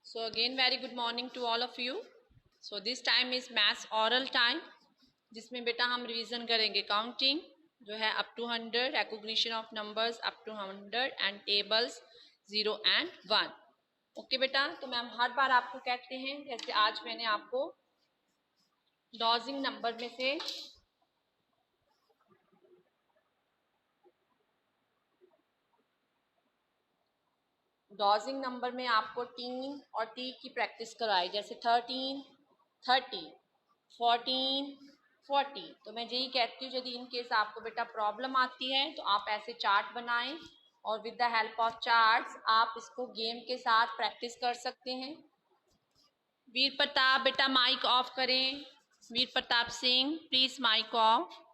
So again very good morning to all of you. So this time is maths oral time, जिसमें बेटा हम revision करेंगे counting जो है up to 100, recognition of numbers up to 100 and tables 0 and 1. Okay बेटा, तो ma'am हर बार आपको कहते हैं, जैसे आज मैंने आपको डॉजिंग नंबर में से डॉजिंग नंबर में आपको टीन और टी की प्रैक्टिस कराई, जैसे 13, 30, 14, 40. तो मैं यही कहती हूँ, यदि इन केस आपको बेटा प्रॉब्लम आती है तो आप ऐसे चार्ट बनाएं और with the help of charts आप इसको गेम के साथ प्रैक्टिस कर सकते हैं. वीर प्रताप बेटा माइक ऑफ करें. Veer Pratap Singh please mike off.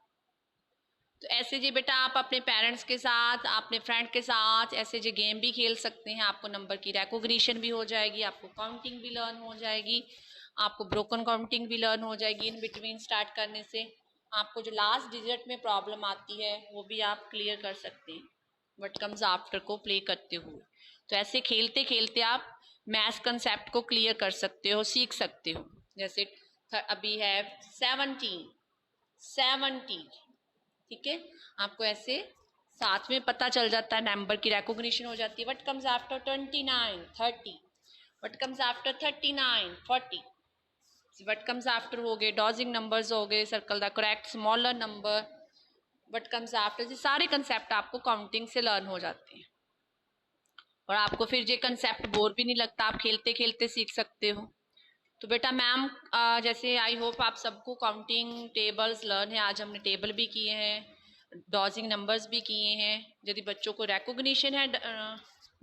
तो ऐसे जी बेटा आप अपने पेरेंट्स के साथ, अपने फ्रेंड के साथ ऐसे जी गेम भी खेल सकते हैं. आपको नंबर की रिकॉग्निशन भी हो जाएगी, आपको काउंटिंग भी लर्न हो जाएगी, आपको ब्रोकन काउंटिंग भी लर्न हो जाएगी. इन बिटवीन स्टार्ट करने से आपको जो लास्ट डिजिट में प्रॉब्लम आती है वो भी आप क्लियर कर सकते हैं व्हाट कम्स आफ्टर को प्ले करते हुए. तो ऐसे खेलते खेलते आप मैथ्स कंसेप्ट को क्लियर कर सकते हो, सीख सकते हो. जैसे अभी है 70, ठीक है, आपको ऐसे साथ में पता चल जाता है, नंबर की रिकॉग्निशन हो जाती है. What comes after 29, 30, what comes after 39, 40, what comes after हो गए डॉजिंग नंबर्स हो गए, circle the correct smaller number, what comes after. ये सारे कंसेप्ट आपको काउंटिंग से लर्न हो जाते हैं और आपको फिर ये कंसेप्ट बोर भी नहीं लगता, आप खेलते खेलते सीख सकते हो. तो बेटा मैम जैसे आई होप आप सबको काउंटिंग टेबल्स लर्न है. आज हमने टेबल भी किए हैं, डॉजिंग नंबर्स भी किए हैं. यदि बच्चों को रिकॉग्निशन है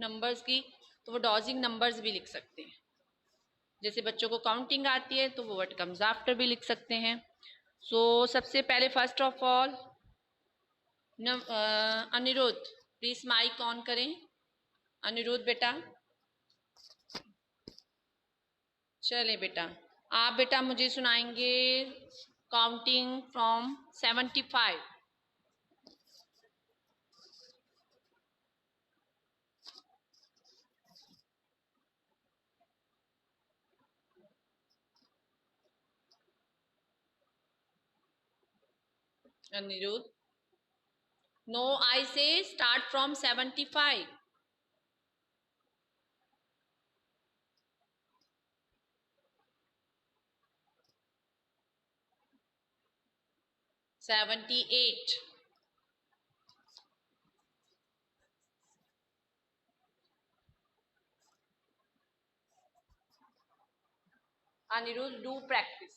नंबर्स की तो वो डॉजिंग नंबर्स भी लिख सकते हैं. जैसे बच्चों को काउंटिंग आती है तो वो व्हाट कम्स आफ्टर भी लिख सकते हैं. सो सबसे पहले first of all Aniruddh please mic on करें. अनिरुद्ध बेटा चले बेटा, आप बेटा मुझे सुनाएंगे counting from 75. Aniruddh, no I say start from 75. 78. Aniruddh do practice.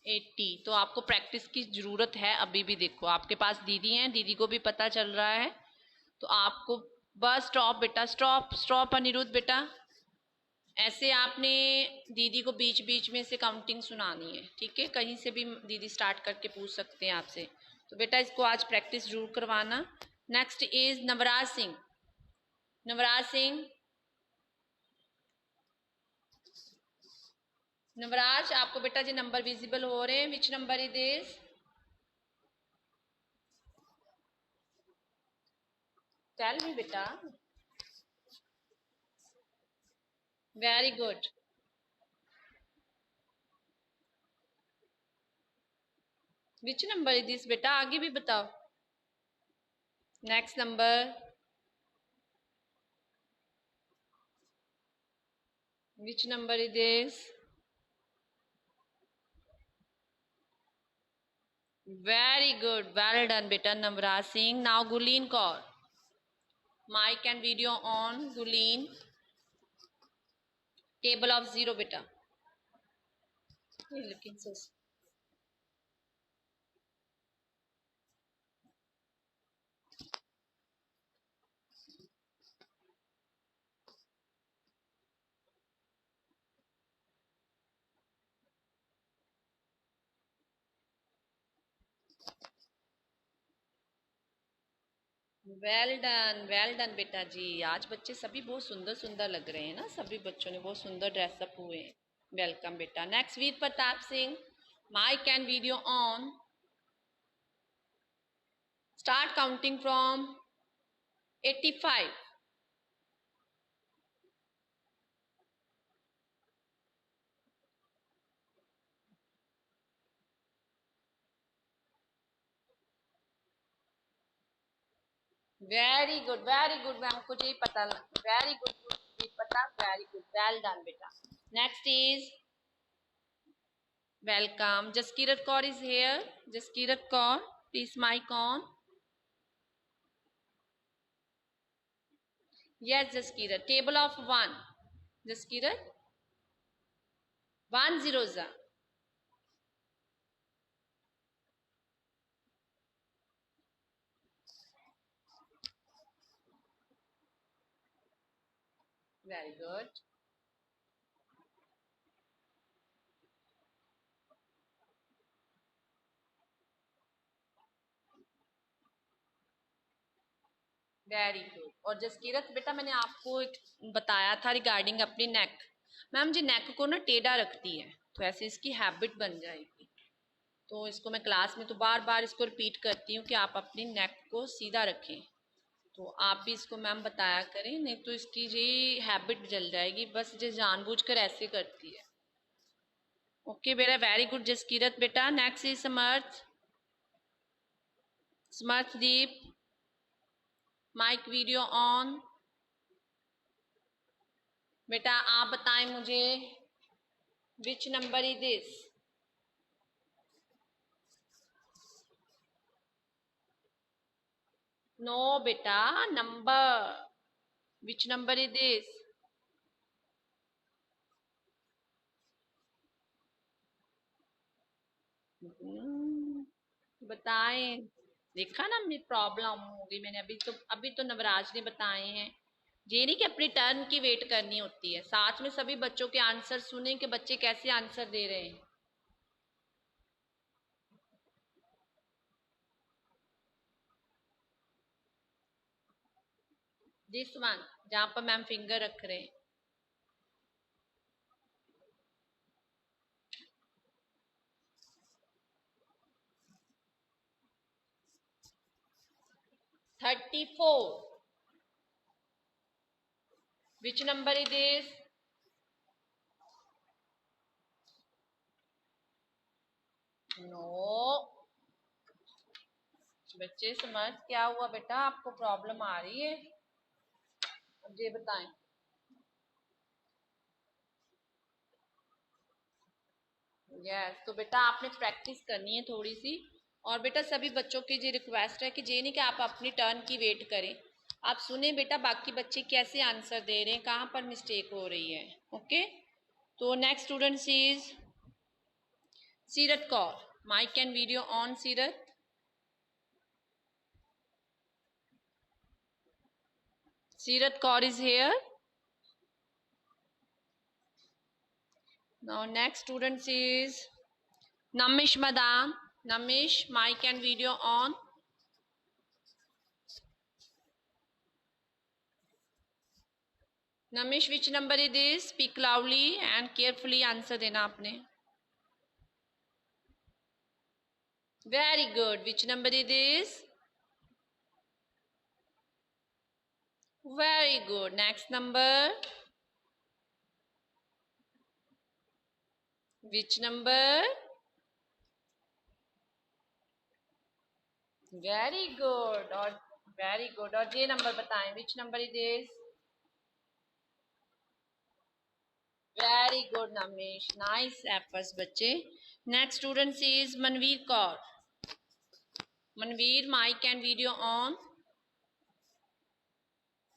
80. तो आपको प्रैक्टिस की जरूरत है अभी भी. देखो आपके पास दीदी हैं, दीदी को भी पता चल रहा है, तो आपको बस स्टॉप बेटा, स्टॉप स्टॉप अनिरुद्ध बेटा. ऐसे आपने दीदी को बीच बीच में से काउंटिंग सुनानी है, ठीक है. कहीं से भी दीदी स्टार्ट करके पूछ सकते हैं आपसे. तो बेटा इसको आज प्रैक्टिस जरूर करवाना. Next is Navraj Singh. नवराज सिंह, नवराज आपको बेटा जो नंबर विजिबल हो रहे हैं, which number is this? Tell me बेटा. Very good. Which number is this बेटा, आगे भी बताओ. Next number, which number is this? Very good, well done बेटा Navraj Singh. Now Gurleen Kaur, mic and video on. Gurleen, table of 0 बेटा. लेकिन वेल डन बेटा जी. आज बच्चे सभी बहुत सुंदर सुंदर लग रहे हैं ना, सभी बच्चों ने बहुत सुंदर ड्रेसअप हुए हैं. वेलकम बेटा. Next Veer Pratap Singh, mic and video on. Start counting from 85. Very good, very good ma'am, मुझे ही पता, वेरी गुड, मुझे पता, वेरी गुड, वेल डन बेटा। Next is welcome Jaskirat Kaur is here. Jaskirat Kaur, please mic on. Yes Jaskirat, table of one. Jaskirat 1 0 very good, very good. और जसकीरत बेटा मैंने आपको एक बताया था रिगार्डिंग अपनी नेक। मैम जी नेक को ना टेढ़ा रखती है, तो ऐसे इसकी हैबिट बन जाएगी। तो इसको मैं क्लास में तो बार बार इसको रिपीट करती हूँ कि आप अपनी नेक को सीधा रखें। तो आप भी इसको मैम बताया करें, नहीं तो इसकी ये हैबिट जल जाएगी, बस ये जानबूझकर ऐसे करती है। ओके बेटा, वेरी गुड जसकीरत बेटा। Next is Samarth. Samarthdeep, mike video on. बेटा आप बताएं मुझे which number is this. No बेटा, number, which number is this. बताएं। देखा ना मेरी प्रॉब्लम होगी, मैंने अभी तो नवराज ने बताए हैं। ये नहीं कि अपनी टर्न की वेट करनी होती है, साथ में सभी बच्चों के आंसर सुने कि बच्चे कैसे आंसर दे रहे हैं। दिस वन, जहां पर मैम फिंगर रख रहे हैं। 34, which number is this. No बच्चे समझ, क्या हुआ बेटा, आपको प्रॉब्लम आ रही है, अब ये बताएं। यस, तो बेटा आपने प्रैक्टिस करनी है थोड़ी सी। और बेटा सभी बच्चों की ये रिक्वेस्ट है कि ये नहीं कि आप अपनी टर्न की वेट करें, आप सुने बेटा बाकी बच्चे कैसे आंसर दे रहे हैं, कहाँ पर मिस्टेक हो रही है। ओके, तो next student is Seerat Kaur. Mic and video on Seerat. Seerat Kaur is here. Now next student is Namish madam. Namish, mic and video on. Namish, which number it is? Speak loudly and carefully answer देना आपने। Very good. Which number it is? Very good. Next number. Which number? Very good. और very good. और ये number बताएं, which number it is? Very good Namish. Nice efforts बच्चे। Next student is Manveer Kaur. Manveer, mic and video on.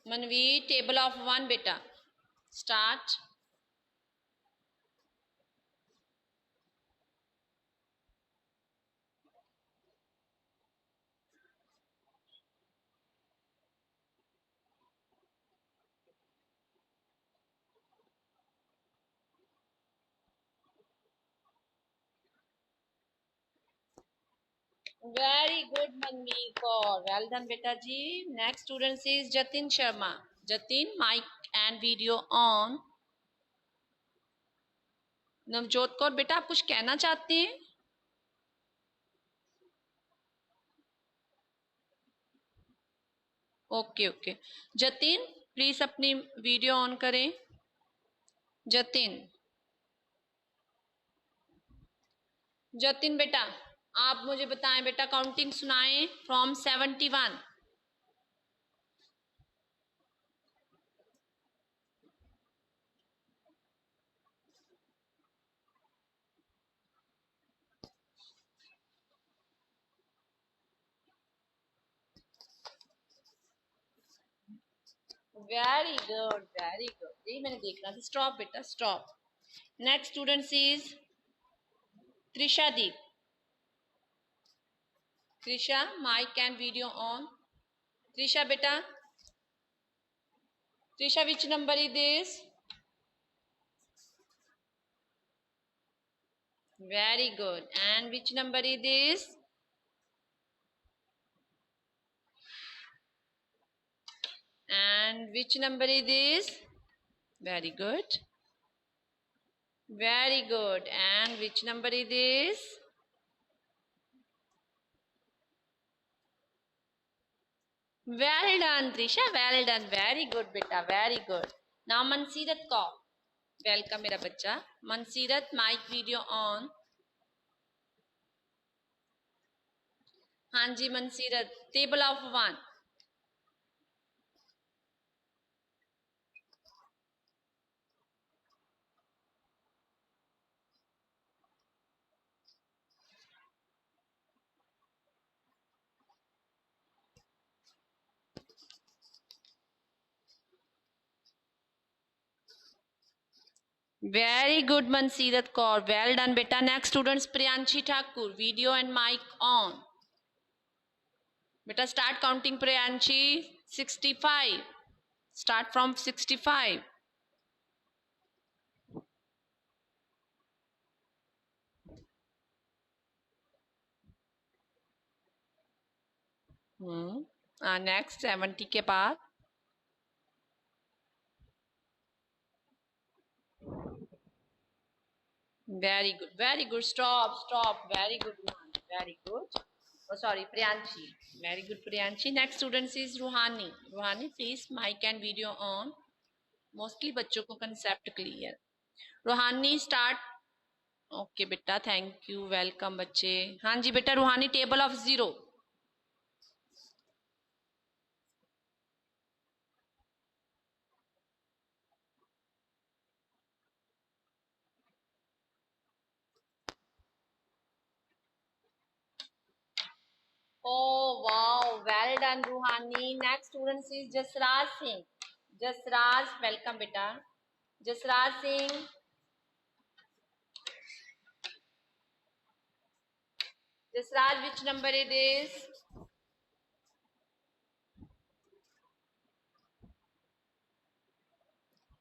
Manveer, table of one बेटा। Start. Very good Manmeet Kaur, well done बेटा जी। Next student is Jatin Sharma. Jatin, mike and video on. Navjot Kaur बेटा आप कुछ कहना चाहते हैं। ओके ओके, जतिन प्लीज अपनी वीडियो ऑन करें। जतिन, जतिन बेटा आप मुझे बताएं बेटा, काउंटिंग सुनाएं from 71। Very good very good, यही मैंने देखना था। स्टॉप बेटा stop. Next student is Trishadeep. Trisha, mike and video on. Trisha बेटा, Trisha which number is this? Very good. And which number is this? And which number is this? Very good. Very good. And which number is this? Well done, Trisha. Well done. Very good, beta. Very good. Now, Mansirat Kaur. Welcome, मेरा बच्चा. Mansirat, mic video on. हाँ जी Mansirat. Table of one. Very good, Mansirat Kaur. Well done, beta. Next students, Priyanshi Thakur. Video and mic on. Beta, start counting Priyanshi. 65. Start from 65. Next 70 के बाद very good stop stop very good very good sorry Priyanshi very good Priyanshi next student is Roohani Roohani please mic and video on mostly बच्चों को concept clear Roohani start okay बेटा thank you welcome बच्चे हाँ जी बेटा Roohani table of zero Oh wow, well done Ruhani. Next student is Jasraj Singh. Jasraj, welcome beta. Jasraj Singh. Jasraj, which number it is?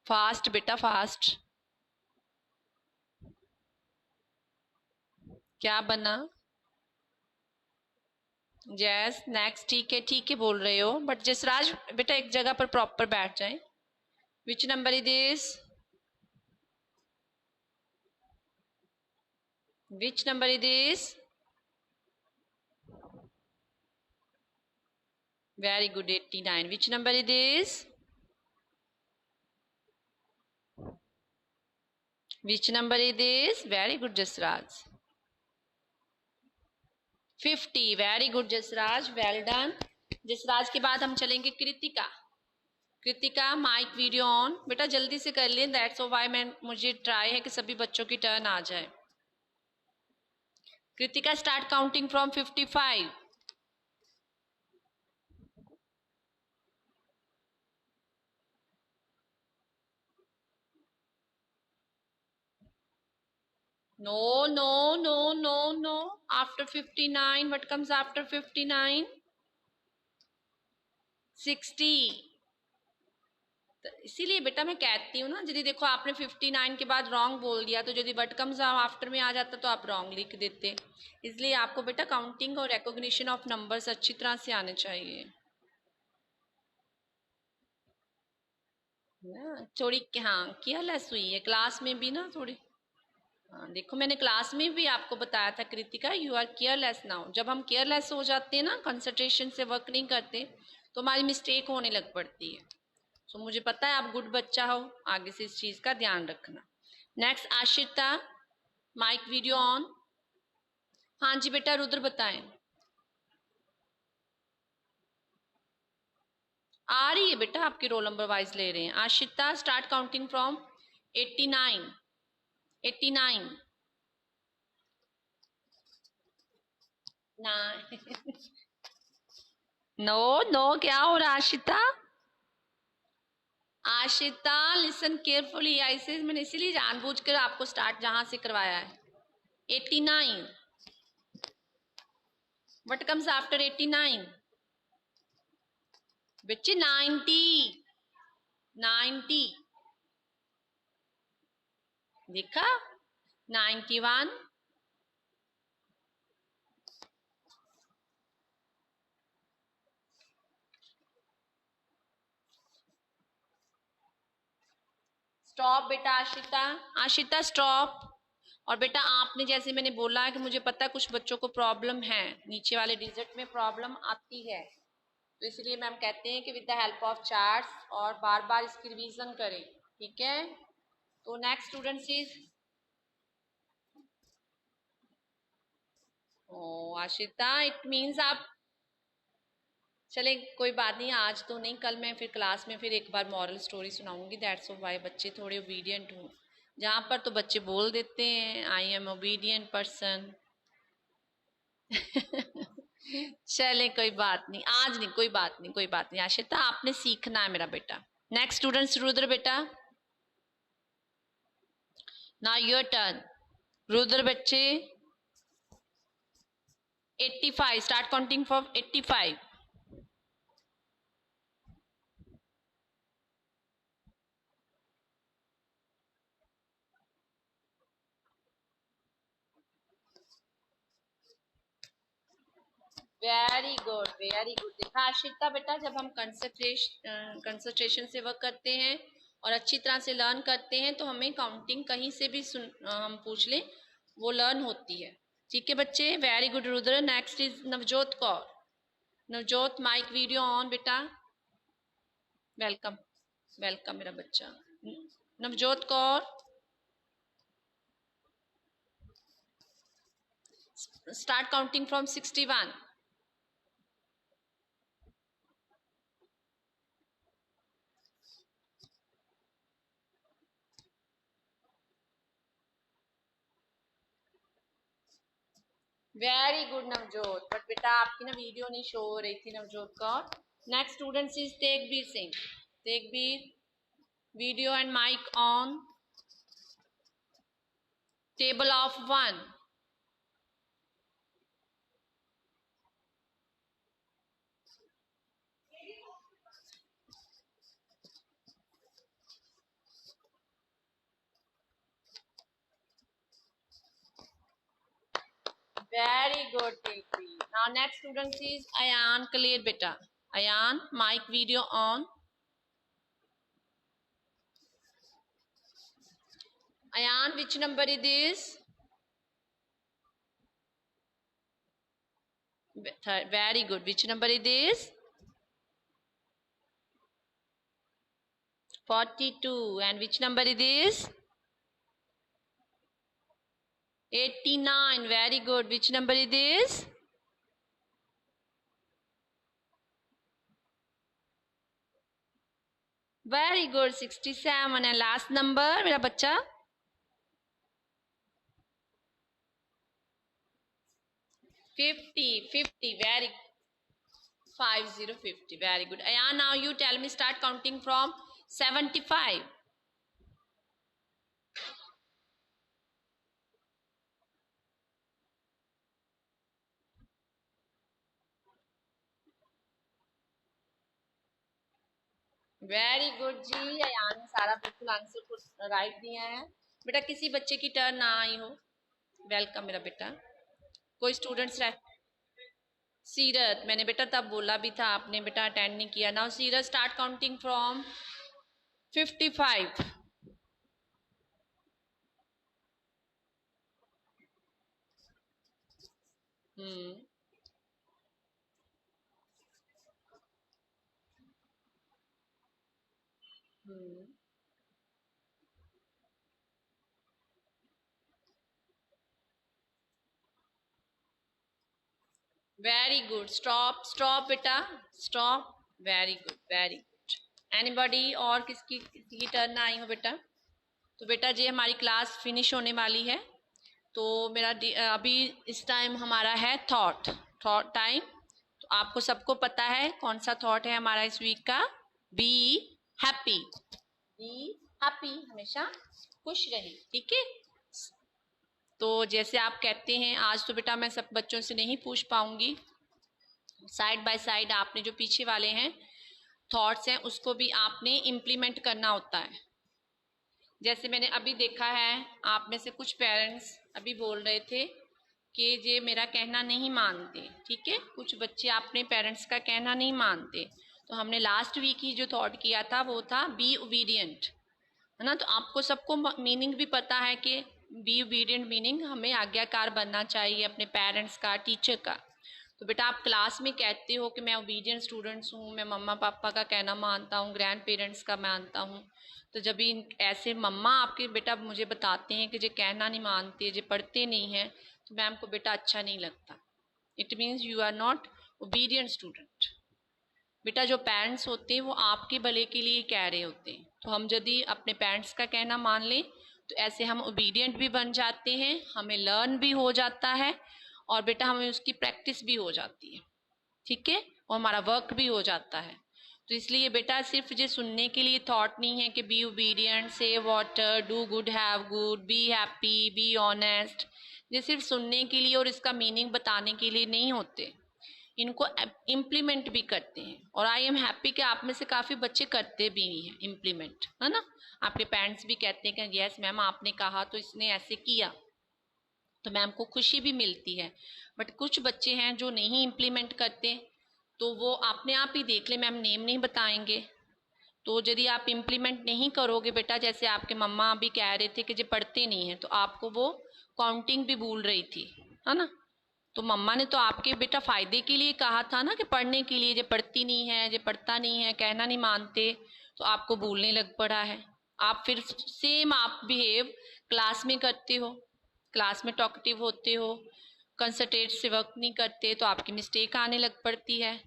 Fast beta, fast. क्या बना? Yes next ठीक है बोल रहे हो बट जसराज बेटा एक जगह पर प्रॉपर बैठ जाए which number is this which number is this very good 89 which number is this which number is this very good Jasraj 50 very good Jasraj well done Jasraj के बाद हम चलेंगे Kritika Kritika mic video on बेटा जल्दी से कर लें दैट्स व्हाई मैं मुझे ट्राई है कि सभी बच्चों की टर्न आ जाए Kritika start counting from 55 No, no, no, no, no. After 59, what comes after 59? 60. इसीलिए बेटा मैं कहती हूँ ना यदि देखो आपने 59 के बाद रॉन्ग बोल दिया तो यदि वट कम्स आफ्टर में आ जाता तो आप रॉन्ग लिख देते इसलिए आपको बेटा काउंटिंग और रिकॉग्निशन ऑफ नंबर्स अच्छी तरह से आने चाहिए ना थोड़ी हाँ केयरलेस हुई है क्लास में भी ना थोड़ी हाँ देखो मैंने क्लास में भी आपको बताया था Kritika you are careless now जब हम केयरलेस हो जाते हैं ना कंसंट्रेशन से वर्क नहीं करते तो हमारी मिस्टेक होने लग पड़ती है सो मुझे पता है आप गुड बच्चा हो आगे से इस चीज का ध्यान रखना next Ashita mic video on हाँ जी बेटा रुद्र बताएं आ रही है बेटा आपके रोल नंबर वाइज ले रहे हैं आशिता स्टार्ट काउंटिंग फ्रॉम 89 89 ना नो नो क्या हो रहा आशिता आशिता लिसन केयरफुली, ऐसे मैंने इसीलिए जानबूझकर आपको स्टार्ट जहां से करवाया है। 89, व्हाट कम्स आफ्टर 89? बच्चे 90, 90 देखा, 91, स्टॉप बेटा आशिता, आशिता स्टॉप। और बेटा आपने जैसे मैंने बोला है कि मुझे पता है कुछ बच्चों को प्रॉब्लम है, नीचे वाले डिजिट में प्रॉब्लम आती है, तो इसलिए मैम कहते हैं कि with the help of charts और बार बार इसकी रिवीजन करें, ठीक है। तो next students is oh Ashita, it means आप, चले कोई बात नहीं, आज तो नहीं, कल मैं फिर क्लास में फिर एक बार मॉरल स्टोरी सुनाऊंगी, दैट्स ऑफ वाई बच्चे थोड़े ओबीडियंट हूँ। जहां पर तो बच्चे बोल देते हैं आई एम ओबीडियंट पर्सन। चले कोई बात नहीं, आज नहीं, कोई बात नहीं, कोई बात नहीं आशिता, आपने सीखना है मेरा बेटा। नेक्स्ट स्टूडेंट रुद्र बेटा, नाउ योर टर्न। रुद्र बच्चे 85, start counting from 85। Very good, very good. देखा आशिता बेटा, जब हम कंसंट्रेशन से वर्क करते हैं और अच्छी तरह से लर्न करते हैं तो हमें काउंटिंग कहीं से भी हम पूछ लें वो लर्न होती है, ठीक है बच्चे। Very good Rudra. Next is Navjot Kaur. Navjot mike video on बेटा, वेलकम, वेलकम मेरा बच्चा। Navjot Kaur start counting from 61। Very good Navjot, but बेटा आपकी ना वीडियो नहीं शो हो रही थी Navjot Kaur. Next student is Tegbir Singh. Tegbir, video and mike on. Table of 1। Very good Tegbir. Now next student is Ayan Kaler बेटा। Ayan mike video on. Ayan, which number it is? Very good. Which number it is? 42. And which number it is? 89. Very good. Which number it is? Very good. 67. And last number, मेरा बच्चा? 50. 50. Very 50. Very good. Ayan, now you tell me, start counting from 75. Very good जी। अयान ने सारा बिल्कुल answer को right दिया है। बेटा किसी बच्चे की टर्न ना आई हो, वेलकम मेरा बेटा। कोई स्टूडेंट्स सीरत, मैंने बेटा तब बोला भी था, आपने बेटा अटेंड नहीं किया। Now Seerat start counting from 55। Very good. Stop, stop बेटा, stop. Very good, very good. Anybody और किसकी की टर्न ना आई हो बेटा? तो बेटा जी हमारी क्लास फिनिश होने वाली है, तो मेरा अभी इस टाइम हमारा है थॉट टाइम। तो आपको सबको पता है कौन सा थॉट है हमारा इस वीक का? Be happy. बी हैप्पी, हमेशा खुश रहे, ठीक है। तो जैसे आप कहते हैं, आज तो बेटा मैं सब बच्चों से नहीं पूछ पाऊंगी, साइड बाय साइड आपने जो पीछे वाले हैं थॉट्स हैं उसको भी आपने इम्प्लीमेंट करना होता है। जैसे मैंने अभी देखा है, आप में से कुछ पेरेंट्स अभी बोल रहे थे कि ये मेरा कहना नहीं मानते, ठीक है। कुछ बच्चे अपने पेरेंट्स का कहना नहीं मानते, तो हमने लास्ट वीक ही जो थॉट किया था वो था बी ओबीडियंट, है ना। तो आपको सबको मीनिंग भी पता है कि बी ओबीडियंट मीनिंग हमें आज्ञाकार बनना चाहिए अपने पेरेंट्स का, टीचर का। तो बेटा आप क्लास में कहते हो कि मैं ओबीडियंट स्टूडेंट्स हूँ, मैं मम्मा पापा का कहना मानता हूँ, ग्रैंड पेरेंट्स का मानता हूँ, तो जब इन ऐसे मम्मा आपके बेटा मुझे बताते हैं कि ये कहना नहीं मानते, ये पढ़ते नहीं हैं, तो मैम को बेटा अच्छा नहीं लगता। It means you are not obedient student. बेटा जो पेरेंट्स होते हैं वो आपके भले के लिए कह रहे होते हैं, तो हम यदि अपने पेरेंट्स का कहना मान लें तो ऐसे हम ओबीडियंट भी बन जाते हैं, हमें लर्न भी हो जाता है और बेटा हमें उसकी प्रैक्टिस भी हो जाती है, ठीक है, और हमारा वर्क भी हो जाता है। तो इसलिए बेटा सिर्फ ये सुनने के लिए थॉट नहीं है कि बी ओबीडियंट, से water, do good, have good, be happy, be honest, ये सिर्फ सुनने के लिए और इसका मीनिंग बताने के लिए नहीं होते, इनको इम्प्लीमेंट भी करते हैं। और आई एम हैप्पी कि आप में से काफ़ी बच्चे करते भी हैं इम्प्लीमेंट, है ना। आपके पेरेंट्स भी कहते हैं कि यस मैम आपने कहा तो इसने ऐसे किया, तो मैम को खुशी भी मिलती है। बट कुछ बच्चे हैं जो नहीं इम्प्लीमेंट करते, तो वो अपने आप ही देख ले, मैम नेम नहीं बताएंगे। तो यदि आप इम्प्लीमेंट नहीं करोगे बेटा, जैसे आपके मम्मा अभी कह रहे थे कि जो पढ़ते नहीं है, तो आपको वो काउंटिंग भी भूल रही थी, है ना। तो मम्मा ने तो आपके बेटा फायदे के लिए कहा था ना कि पढ़ने के लिए, जो पढ़ती नहीं है, जो पढ़ता नहीं है, कहना नहीं मानते, तो आपको भूलने लग पड़ा है। आप फिर सेम आप बिहेव क्लास में करते हो, क्लास में टॉकटिव होते हो, कंसंट्रेट से वर्क नहीं करते, तो आपकी मिस्टेक आने लग पड़ती है।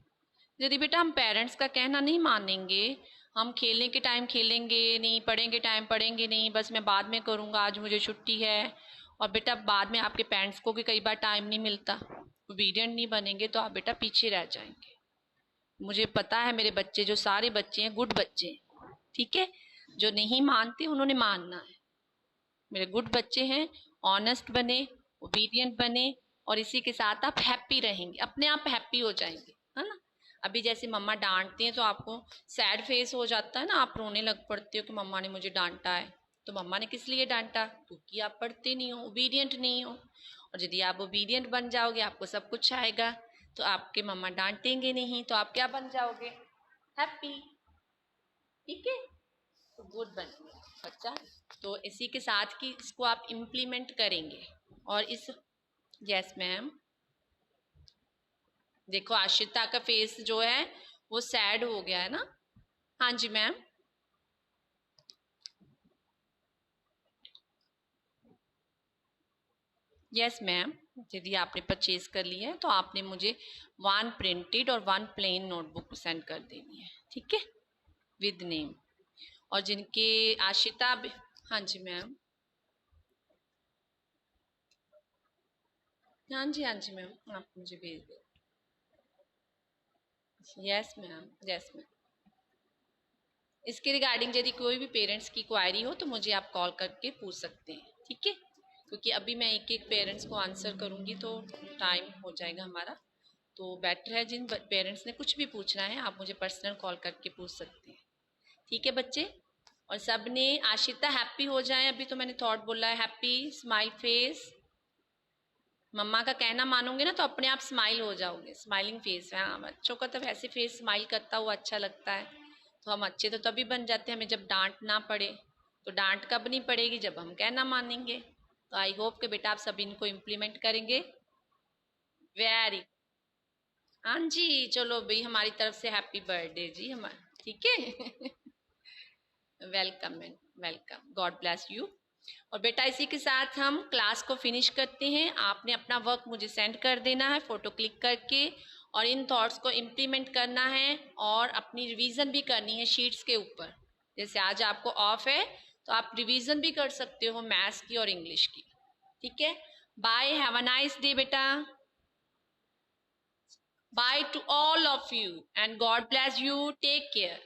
यदि बेटा हम पेरेंट्स का कहना नहीं मानेंगे, हम खेलने के टाइम खेलेंगे नहीं, पढ़ेंगे टाइम पढ़ेंगे नहीं, बस मैं बाद में करूँगा, आज मुझे छुट्टी है, और बेटा बाद में आपके पेरेंट्स को भी कई बार टाइम नहीं मिलता, ओबीडियंट नहीं बनेंगे, तो आप बेटा पीछे रह जाएंगे। मुझे पता है मेरे बच्चे, जो सारे बच्चे हैं गुड बच्चे हैं, ठीक है, जो नहीं मानते उन्होंने मानना है। मेरे गुड बच्चे हैं, ऑनेस्ट बने, ओबीडियंट बने, और इसी के साथ आप हैप्पी रहेंगे, अपने आप हैप्पी हो जाएंगे, है ना। अभी जैसे मम्मा डांटती हैं तो आपको सैड फेस हो जाता है ना, आप रोने लग पड़ते हो कि मम्मा ने मुझे डांटा है। तो मम्मा ने किस लिए डांटा? क्योंकि आप पढ़ते नहीं हो, ओबीडियंट नहीं हो। और यदि आप ओबीडियंट बन जाओगे, आपको सब कुछ आएगा, तो आपके मम्मा डांटेंगे नहीं, तो आप क्या बन जाओगे? हैप्पी, ठीक है, तो गुड बनेंगे बच्चा। तो इसी के साथ कि इसको आप इम्प्लीमेंट करेंगे। और इस, यस मैम, देखो आशिता का फेस जो है वो सैड हो गया है ना। हाँ जी मैम, यस मैम, यदि आपने परचेज कर लिया है तो आपने मुझे 1 प्रिंटेड और 1 प्लेन नोटबुक सेंड कर देनी है, ठीक है, विद नेम। और जिनके आशिता, हाँ जी मैम, हाँ जी, हाँ जी मैम, आप मुझे भेज दें। Yes ma'am, yes ma'am. इसके रिगार्डिंग यदि कोई भी पेरेंट्स की क्वायरी हो तो मुझे आप कॉल करके पूछ सकते हैं, ठीक है, क्योंकि अभी मैं एक एक पेरेंट्स को आंसर करूँगी तो टाइम हो जाएगा हमारा। तो बेटर है जिन पेरेंट्स ने कुछ भी पूछना है आप मुझे पर्सनल कॉल करके पूछ सकते हैं, ठीक है बच्चे। और सब ने आशिता हैप्पी हो जाए, अभी तो मैंने थॉट बोला है हैप्पी, स्माइल फेस, मम्मा का कहना मानोगे ना तो अपने आप स्माइल हो जाओगे, स्माइलिंग फेस है। हाँ, बच्चों का तो वैसे फेस स्माइल करता हुआ अच्छा लगता है, तो हम अच्छे तो तभी बन जाते हैं, हमें जब डांट ना पड़े। तो डांट कब नहीं पड़ेगी? जब हम कहना मानेंगे। तो आई होप कि बेटा आप सभी इनको इम्प्लीमेंट करेंगे। वेरी, हाँ जी, चलो भाई हमारी तरफ से हैप्पी बर्थडे जी हमारा, ठीक है। Welcome ma'am, welcome, God bless you. और बेटा इसी के साथ हम क्लास को फिनिश करते हैं। आपने अपना वर्क मुझे सेंड कर देना है फोटो क्लिक करके, और इन थॉट्स को इम्प्लीमेंट करना है और अपनी रिवीजन भी करनी है शीट्स के ऊपर। जैसे आज आपको ऑफ है तो आप रिवीजन भी कर सकते हो मैथ्स की और इंग्लिश की, ठीक है। Bye, have a nice day बेटा। Bye to all of you and God bless you, take care.